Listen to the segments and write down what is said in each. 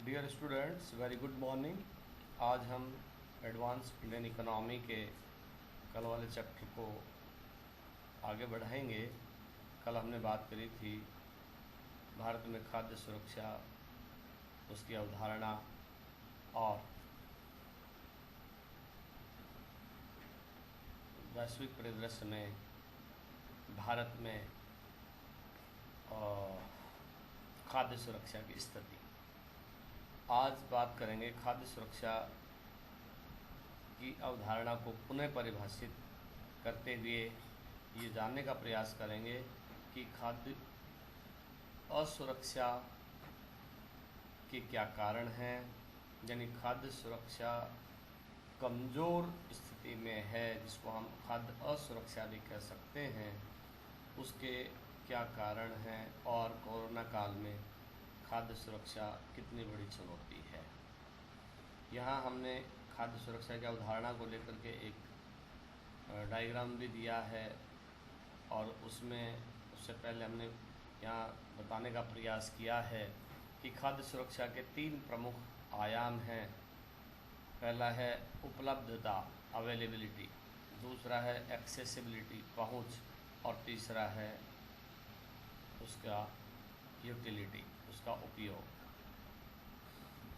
Dear students, very good morning. आज हम advance Indian economy के कल वाले चैप्टर को आगे बढ़ाएंगे। कल हमने बात करी थी भारत में खाद्य सुरक्षा, उसकी अवधारणा और वैश्विक परिदृश्य में भारत में खाद्य सुरक्षा की स्थिति। आज बात करेंगे खाद्य सुरक्षा की अवधारणा को पुनः परिभाषित करते हुए ये जानने का प्रयास करेंगे कि खाद्य असुरक्षा के क्या कारण हैं, यानी खाद्य सुरक्षा कमज़ोर स्थिति में है, जिसको हम खाद्य असुरक्षा भी कह सकते हैं, उसके क्या कारण हैं और कोरोना काल में खाद्य सुरक्षा कितनी बड़ी चुनौती है। यहाँ हमने खाद्य सुरक्षा की अवधारणा को लेकर के एक डायग्राम भी दिया है और उससे पहले हमने यहाँ बताने का प्रयास किया है कि खाद्य सुरक्षा के 3 प्रमुख आयाम हैं। पहला है उपलब्धता, अवेलेबिलिटी, दूसरा है एक्सेसिबिलिटी, पहुँच, और तीसरा है उसका यूटिलिटी, उसका उपयोग।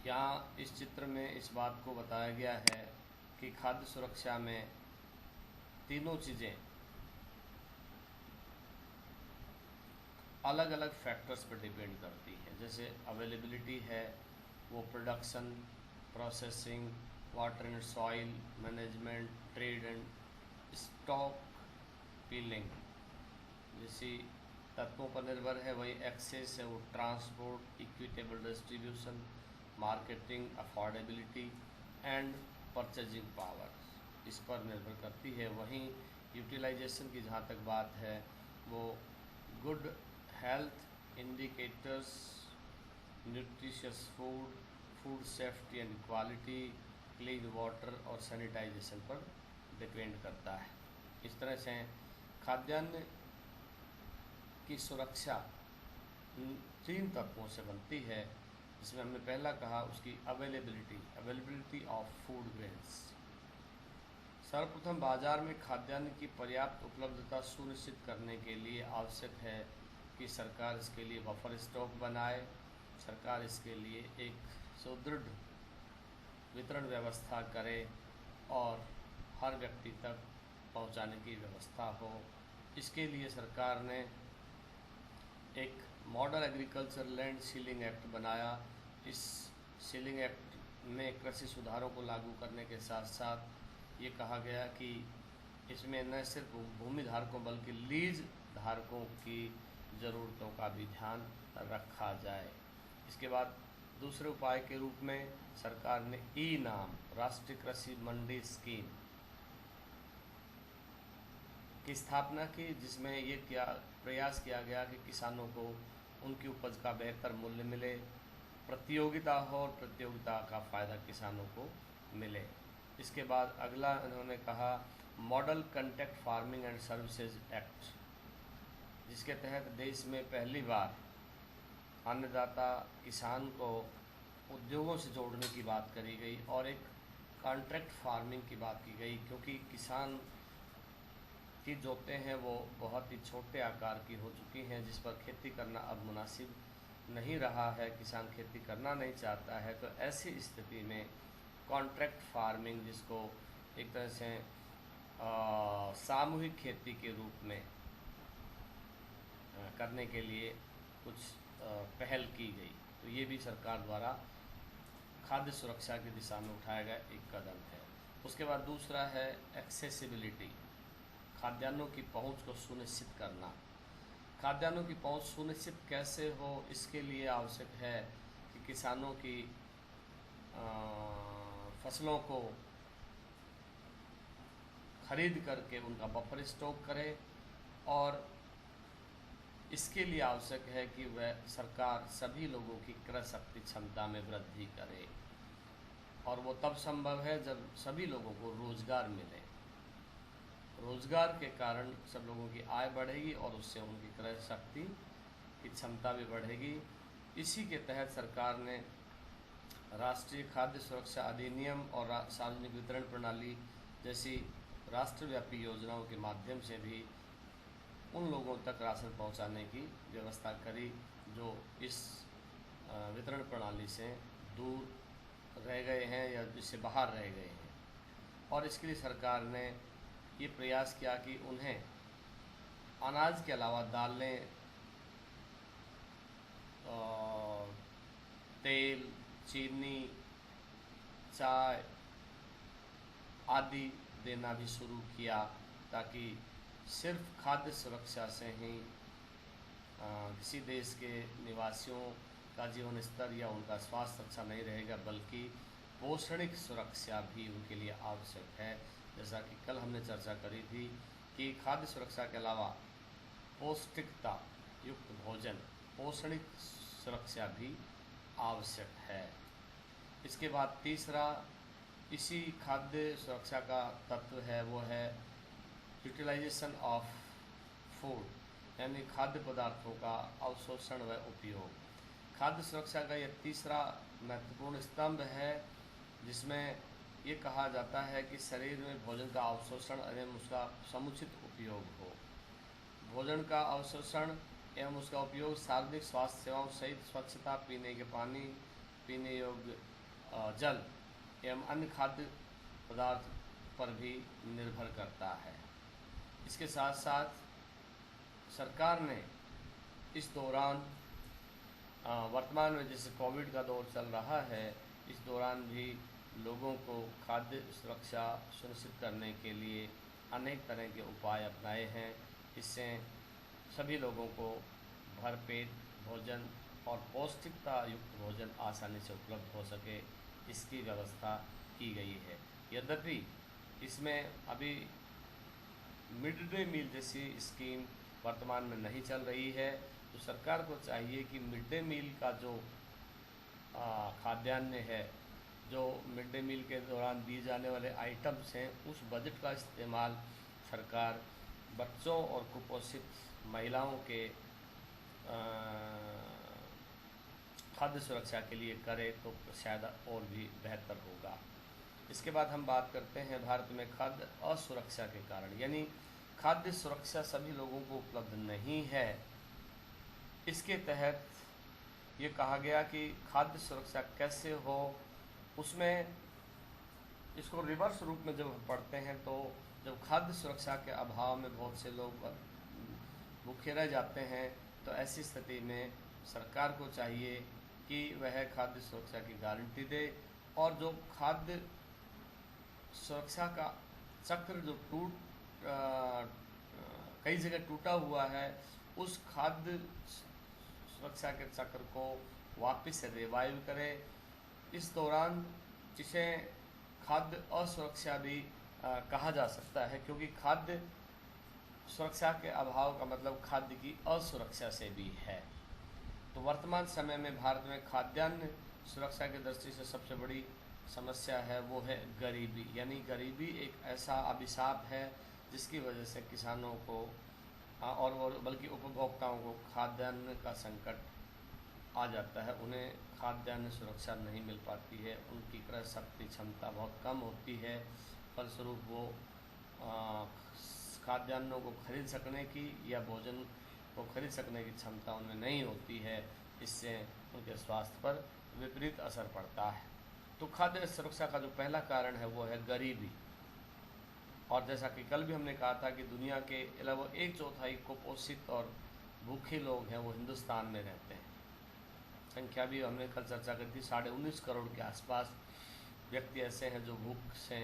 यहाँ इस चित्र में इस बात को बताया गया है कि खाद्य सुरक्षा में तीनों चीज़ें अलग अलग फैक्टर्स पर डिपेंड करती हैं। जैसे अवेलेबिलिटी है, वो production, processing, water and soil management, trade and stock piling जैसी तत्वों पर निर्भर है। वही एक्सेस है, वो transport, equitable distribution, marketing, affordability and purchasing power, इस पर निर्भर करती है। वहीं यूटिलाइजेशन की जहाँ तक बात है, वो good health indicators, nutritious food, food safety and quality, clean water और सैनिटाइजेशन पर डिपेंड करता है। इस तरह से खाद्यान्न की सुरक्षा 3 तत्वों से बनती है, जिसमें हमने पहला कहा उसकी अवेलेबिलिटी ऑफ फूड ग्रेन्स। सर्वप्रथम बाजार में खाद्यान्न की पर्याप्त उपलब्धता सुनिश्चित करने के लिए आवश्यक है कि सरकार इसके लिए बफर स्टॉक बनाए। सरकार इसके लिए एक सुदृढ़ वितरण व्यवस्था करे और हर व्यक्ति तक पहुंचाने की व्यवस्था हो। इसके लिए सरकार ने एक model agriculture land ceiling act बनाया। इस सीलिंग एक्ट में कृषि सुधारों को लागू करने के साथ साथ ये कहा गया कि इसमें न सिर्फ भूमि धारकों बल्कि लीज धारकों की ज़रूरतों का भी ध्यान रखा जाए। इसके बाद दूसरे उपाय के रूप में सरकार ने ई-नाम, राष्ट्रीय कृषि मंडी स्कीम की स्थापना की, जिसमें ये प्रयास किया गया कि किसानों को उनकी उपज का बेहतर मूल्य मिले, प्रतियोगिता हो और प्रतियोगिता का फ़ायदा किसानों को मिले। इसके बाद अगला इन्होंने कहा model contract farming and services act, जिसके तहत देश में पहली बार अन्नदाता किसान को उद्योगों से जोड़ने की बात करी गई और एक कॉन्ट्रैक्ट फार्मिंग की बात की गई, क्योंकि किसान की जोतें हैं वो बहुत ही छोटे आकार की हो चुकी हैं, जिस पर खेती करना अब मुनासिब नहीं रहा है, किसान खेती करना नहीं चाहता है। तो ऐसी स्थिति में कॉन्ट्रैक्ट फार्मिंग, जिसको एक तरह से सामूहिक खेती के रूप में करने के लिए कुछ पहल की गई, तो ये भी सरकार द्वारा खाद्य सुरक्षा की दिशा में उठाया गया एक कदम है। उसके बाद दूसरा है एक्सेसिबिलिटी, खाद्यान्नों की पहुंच को सुनिश्चित करना। खाद्यान्नों की पहुंच सुनिश्चित कैसे हो, इसके लिए आवश्यक है कि किसानों की फसलों को खरीद करके उनका बफर स्टॉक करे, और इसके लिए आवश्यक है कि वह सरकार सभी लोगों की क्रय शक्ति क्षमता में वृद्धि करे, और वो तब संभव है जब सभी लोगों को रोज़गार मिले। रोज़गार के कारण सब लोगों की आय बढ़ेगी और उससे उनकी क्रय शक्ति की क्षमता भी बढ़ेगी। इसी के तहत सरकार ने राष्ट्रीय खाद्य सुरक्षा अधिनियम और सार्वजनिक वितरण प्रणाली जैसी राष्ट्रव्यापी योजनाओं के माध्यम से भी उन लोगों तक राशन पहुंचाने की व्यवस्था करी जो इस वितरण प्रणाली से दूर रह गए हैं या इससे बाहर रह गए हैं। और इसके लिए सरकार ने ये प्रयास किया कि उन्हें अनाज के अलावा दालें, तेल, चीनी, चाय आदि देना भी शुरू किया, ताकि सिर्फ खाद्य सुरक्षा से ही किसी देश के निवासियों का जीवन स्तर या उनका स्वास्थ्य अच्छा नहीं रहेगा, बल्कि पोषणिक सुरक्षा भी उनके लिए आवश्यक है। जैसा कि कल हमने चर्चा करी थी कि खाद्य सुरक्षा के अलावा पौष्टिकता युक्त भोजन, पोषणिक सुरक्षा भी आवश्यक है। इसके बाद तीसरा इसी खाद्य सुरक्षा का तत्व है, वो है यूटिलाइजेशन ऑफ फूड, यानी खाद्य पदार्थों का अवशोषण व उपयोग। खाद्य सुरक्षा का यह तीसरा महत्वपूर्ण स्तंभ है, जिसमें ये कहा जाता है कि शरीर में भोजन का अवशोषण एवं उसका समुचित उपयोग हो। भोजन का अवशोषण एवं उसका उपयोग सार्वजनिक स्वास्थ्य सेवाओं सहित स्वच्छता, पीने के पानी, पीने योग्य जल एवं अन्य खाद्य पदार्थ पर भी निर्भर करता है। इसके साथ साथ सरकार ने इस दौरान वर्तमान में जैसे कोविड का दौर चल रहा है, इस दौरान भी लोगों को खाद्य सुरक्षा सुनिश्चित करने के लिए अनेक तरह के उपाय अपनाए हैं। इससे सभी लोगों को भरपेट भोजन और पौष्टिकता युक्त भोजन आसानी से उपलब्ध हो सके, इसकी व्यवस्था की गई है। यद्यपि इसमें अभी मिड डे मील जैसी स्कीम वर्तमान में नहीं चल रही है, तो सरकार को चाहिए कि मिड डे मील का जो खाद्यान्न है, जो मिड डे मील के दौरान दिए जाने वाले आइटम्स हैं, उस बजट का इस्तेमाल सरकार बच्चों और कुपोषित महिलाओं के खाद्य सुरक्षा के लिए करे तो शायद और भी बेहतर होगा। इसके बाद हम बात करते हैं भारत में खाद्य असुरक्षा के कारण, यानी खाद्य सुरक्षा सभी लोगों को उपलब्ध नहीं है। इसके तहत ये कहा गया कि खाद्य सुरक्षा कैसे हो, उसमें इसको रिवर्स रूप में जब पढ़ते हैं तो जब खाद्य सुरक्षा के अभाव में बहुत से लोग भूखे रह जाते हैं, तो ऐसी स्थिति में सरकार को चाहिए कि वह खाद्य सुरक्षा की गारंटी दे, और जो खाद्य सुरक्षा का चक्र जो कई जगह टूटा हुआ है, उस खाद्य सुरक्षा के चक्र को वापस रिवाइव करे। इस दौरान जिसे खाद्य असुरक्षा भी कहा जा सकता है, क्योंकि खाद्य सुरक्षा के अभाव का मतलब खाद्य की असुरक्षा से भी है। तो वर्तमान समय में भारत में खाद्यान्न सुरक्षा की दृष्टि से सबसे बड़ी समस्या है वो है गरीबी, यानी गरीबी एक ऐसा अभिशाप है जिसकी वजह से किसानों को और बल्कि उपभोक्ताओं को खाद्यान्न का संकट आ जाता है। उन्हें खाद्यान्न सुरक्षा नहीं मिल पाती है, उनकी क्रय शक्ति क्षमता बहुत कम होती है, फलस्वरूप वो खाद्यान्नों को खरीद सकने की या भोजन को खरीद सकने की क्षमता उनमें नहीं होती है। इससे उनके स्वास्थ्य पर विपरीत असर पड़ता है। तो खाद्य सुरक्षा का जो पहला कारण है वो है गरीबी, और जैसा कि कल भी हमने कहा था कि दुनिया के लगभग 1/4 कुपोषित और भूखे लोग हैं वो हिंदुस्तान में रहते हैं। संख्या भी हमने कल चर्चा करी थी, 19.5 करोड़ के आसपास व्यक्ति ऐसे हैं जो भूख से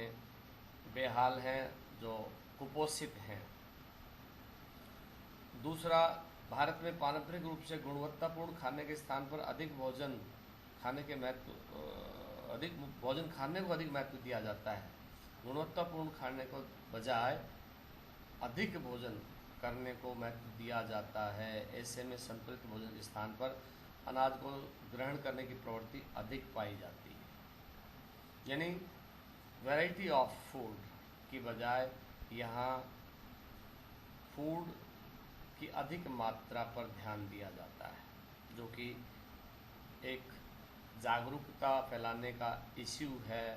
बेहाल हैं, जो कुपोषित हैं। दूसरा, भारत में पारंपरिक रूप से गुणवत्तापूर्ण खाने के स्थान पर अधिक भोजन खाने को अधिक महत्व दिया जाता है। गुणवत्तापूर्ण खाने को बजाय अधिक भोजन करने को महत्व दिया जाता है। ऐसे में संतुलित भोजन के स्थान पर अनाज को ग्रहण करने की प्रवृत्ति अधिक पाई जाती है, यानी वैरायटी ऑफ फूड की बजाय यहाँ फूड की अधिक मात्रा पर ध्यान दिया जाता है, जो कि एक जागरूकता फैलाने का इश्यू है।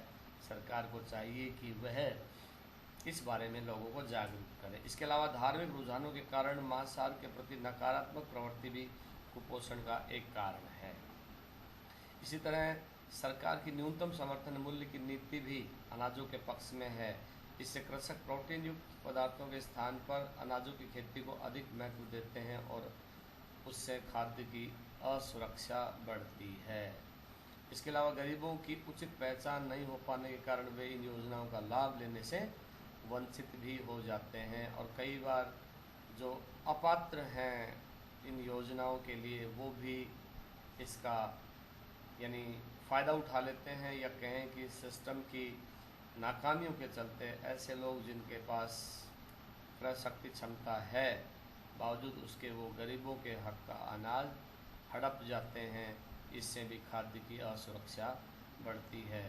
सरकार को चाहिए कि वह इस बारे में लोगों को जागरूक करे। इसके अलावा धार्मिक रुझानों के कारण मांसाहार के प्रति नकारात्मक प्रवृत्ति भी कुपोषण का एक कारण है। इसी तरह सरकार की न्यूनतम समर्थन मूल्य की नीति भी अनाजों के पक्ष में है। इससे कृषक प्रोटीन युक्त पदार्थों के स्थान पर अनाजों की खेती को अधिक महत्व देते हैं और उससे खाद्य की असुरक्षा बढ़ती है। इसके अलावा गरीबों की उचित पहचान नहीं हो पाने के कारण वे इन योजनाओं का लाभ लेने से वंचित भी हो जाते हैं और कई बार जो अपात्र हैं इन योजनाओं के लिए वो भी इसका यानी फ़ायदा उठा लेते हैं, या कहें कि सिस्टम की नाकामियों के चलते ऐसे लोग जिनके पास क्रय शक्ति क्षमता है बावजूद उसके वो गरीबों के हक का अनाज हड़प जाते हैं। इससे भी खाद्य की असुरक्षा बढ़ती है।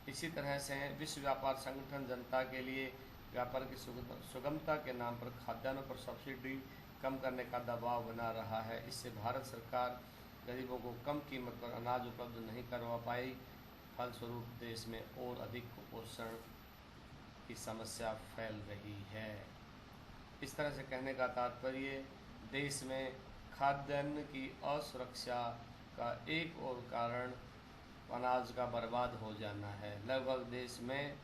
इसी तरह से विश्व व्यापार संगठन जनता के लिए व्यापार की सुगमता के नाम पर खाद्यान्नों पर सब्सिडी कम करने का दबाव बना रहा है। इससे भारत सरकार गरीबों को कम कीमत पर अनाज उपलब्ध नहीं करवा पाई। फलस्वरूप देश में और अधिक कुपोषण की समस्या फैल रही है। इस तरह से कहने का तात्पर्य देश में खाद्यान्न की असुरक्षा का एक और कारण अनाज का बर्बाद हो जाना है। लगभग देश में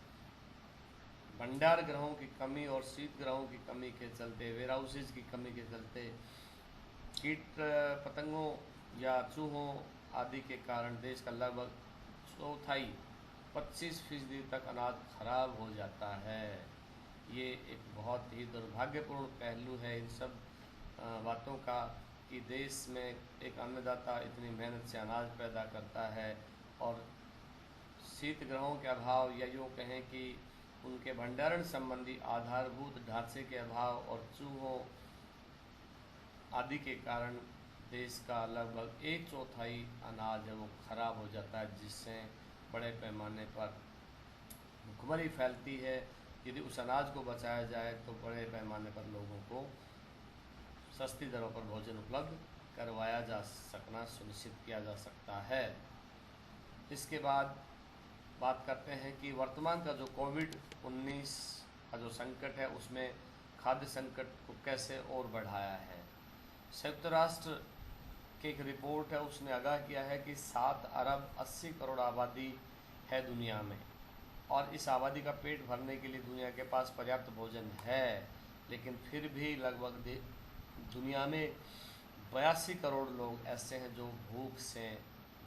भंडार गृहों की कमी और शीत गृहों की कमी के चलते, वेयरहाउसेज की कमी के चलते, कीट पतंगों या चूहों आदि के कारण देश का लगभग चौथाई 25% तक अनाज खराब हो जाता है। ये एक बहुत ही दुर्भाग्यपूर्ण पहलू है इन सब बातों का कि देश में एक अन्नदाता इतनी मेहनत से अनाज पैदा करता है और शीत गृहों के अभाव या यूँ कहें कि उनके भंडारण संबंधी आधारभूत ढांचे के अभाव और चूहों आदि के कारण देश का लगभग 1/4 अनाज है वो खराब हो जाता है, जिससे बड़े पैमाने पर भुखमरी फैलती है। यदि उस अनाज को बचाया जाए तो बड़े पैमाने पर लोगों को सस्ती दरों पर भोजन उपलब्ध करवाया जा सकना सुनिश्चित किया जा सकता है। इसके बाद बात करते हैं कि वर्तमान का जो कोविड-19 का जो संकट है उसमें खाद्य संकट को कैसे और बढ़ाया है। संयुक्त राष्ट्र की एक रिपोर्ट है, उसने आगाह किया है कि 7 अरब 80 करोड़ आबादी है दुनिया में और इस आबादी का पेट भरने के लिए दुनिया के पास पर्याप्त भोजन है, लेकिन फिर भी लगभग दुनिया में 82 करोड़ लोग ऐसे हैं जो भूख से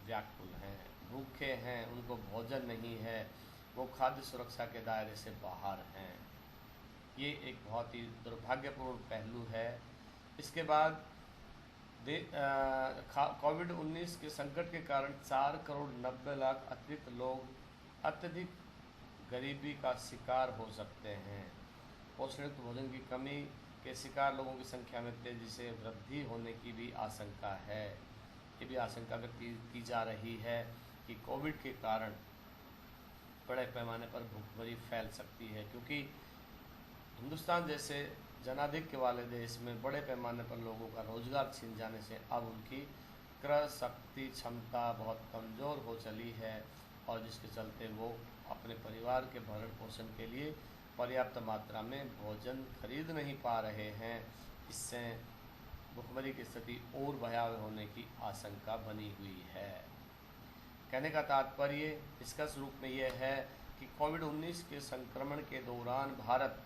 व्याकुल हैं, भूखे हैं, उनको भोजन नहीं है, वो खाद्य सुरक्षा के दायरे से बाहर हैं। ये एक बहुत ही दुर्भाग्यपूर्ण पहलू है। इसके बाद कोविड-19 के संकट के कारण 4 करोड़ 90 लाख अतिरिक्त लोग अत्यधिक गरीबी का शिकार हो सकते हैं। पोषणयुक्त भोजन की कमी के शिकार लोगों की संख्या में तेजी से वृद्धि होने की भी आशंका है। ये भी आशंका व्यक्त की जा रही है कि कोविड के कारण बड़े पैमाने पर भूखमरी फैल सकती है, क्योंकि हिंदुस्तान जैसे जनाधिक्य वाले देश में बड़े पैमाने पर लोगों का रोजगार छीन जाने से अब उनकी क्रय शक्ति क्षमता बहुत कमज़ोर हो चली है और जिसके चलते वो अपने परिवार के भरण पोषण के लिए पर्याप्त मात्रा में भोजन खरीद नहीं पा रहे हैं। इससे भुखमरी की स्थिति और भयावह होने की आशंका बनी हुई है। कहने का तात्पर्य निष्कर्ष रूप में यह है कि कोविड-19 के संक्रमण के दौरान भारत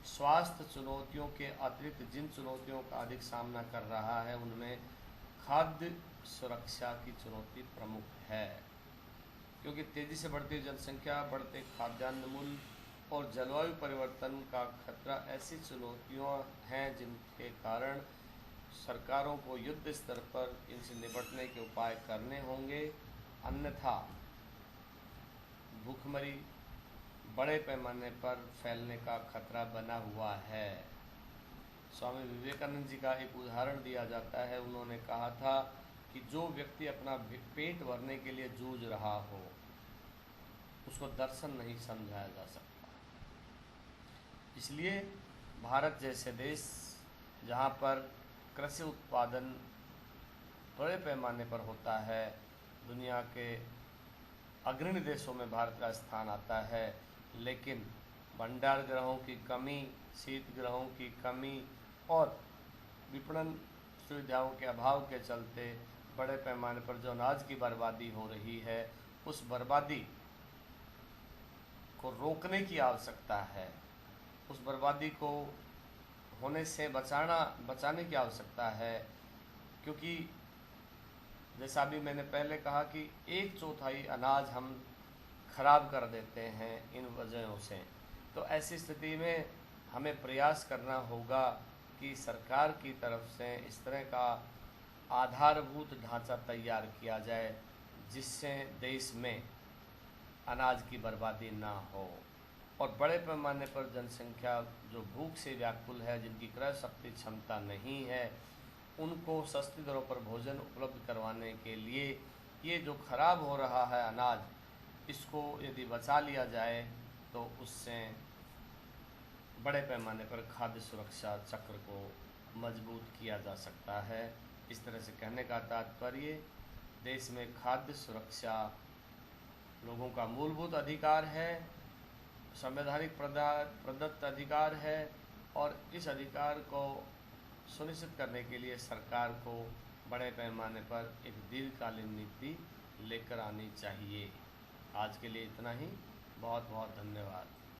स्वास्थ्य चुनौतियों के अतिरिक्त जिन चुनौतियों का अधिक सामना कर रहा है उनमें खाद्य सुरक्षा की चुनौती प्रमुख है, क्योंकि तेज़ी से बढ़ती जनसंख्या, बढ़ते खाद्यान्न मूल्य और जलवायु परिवर्तन का खतरा ऐसी चुनौतियां हैं जिनके कारण सरकारों को युद्ध स्तर पर इनसे निपटने के उपाय करने होंगे, अन्यथा भूखमरी बड़े पैमाने पर फैलने का खतरा बना हुआ है। स्वामी विवेकानंद जी का एक उदाहरण दिया जाता है। उन्होंने कहा था कि जो व्यक्ति अपना पेट भरने के लिए जूझ रहा हो उसको दर्शन नहीं समझाया जा सकता। इसलिए भारत जैसे देश जहाँ पर कृषि उत्पादन बड़े पैमाने पर होता है, दुनिया के अग्रणी देशों में भारत का स्थान आता है, लेकिन भंडार गृहों की कमी, शीत गृहों की कमी और विपणन सुविधाओं के अभाव के चलते बड़े पैमाने पर जो अनाज की बर्बादी हो रही है, उस बर्बादी को रोकने की आवश्यकता है। उस बर्बादी को होने से बचाने की आवश्यकता है, क्योंकि जैसा भी मैंने पहले कहा कि 1/4 अनाज हम खराब कर देते हैं इन वजहों से। तो ऐसी स्थिति में हमें प्रयास करना होगा कि सरकार की तरफ से इस तरह का आधारभूत ढांचा तैयार किया जाए जिससे देश में अनाज की बर्बादी ना हो और बड़े पैमाने पर जनसंख्या जो भूख से व्याकुल है, जिनकी क्रय शक्ति क्षमता नहीं है, उनको सस्ती दरों पर भोजन उपलब्ध करवाने के लिए ये जो खराब हो रहा है अनाज, इसको यदि बचा लिया जाए तो उससे बड़े पैमाने पर खाद्य सुरक्षा चक्र को मजबूत किया जा सकता है। इस तरह से कहने का तात्पर्य, देश में खाद्य सुरक्षा लोगों का मूलभूत अधिकार है, संवैधानिक प्रदत्त अधिकार है और इस अधिकार को सुनिश्चित करने के लिए सरकार को बड़े पैमाने पर एक दीर्घकालीन नीति लेकर आनी चाहिए। आज के लिए इतना ही। बहुत बहुत धन्यवाद।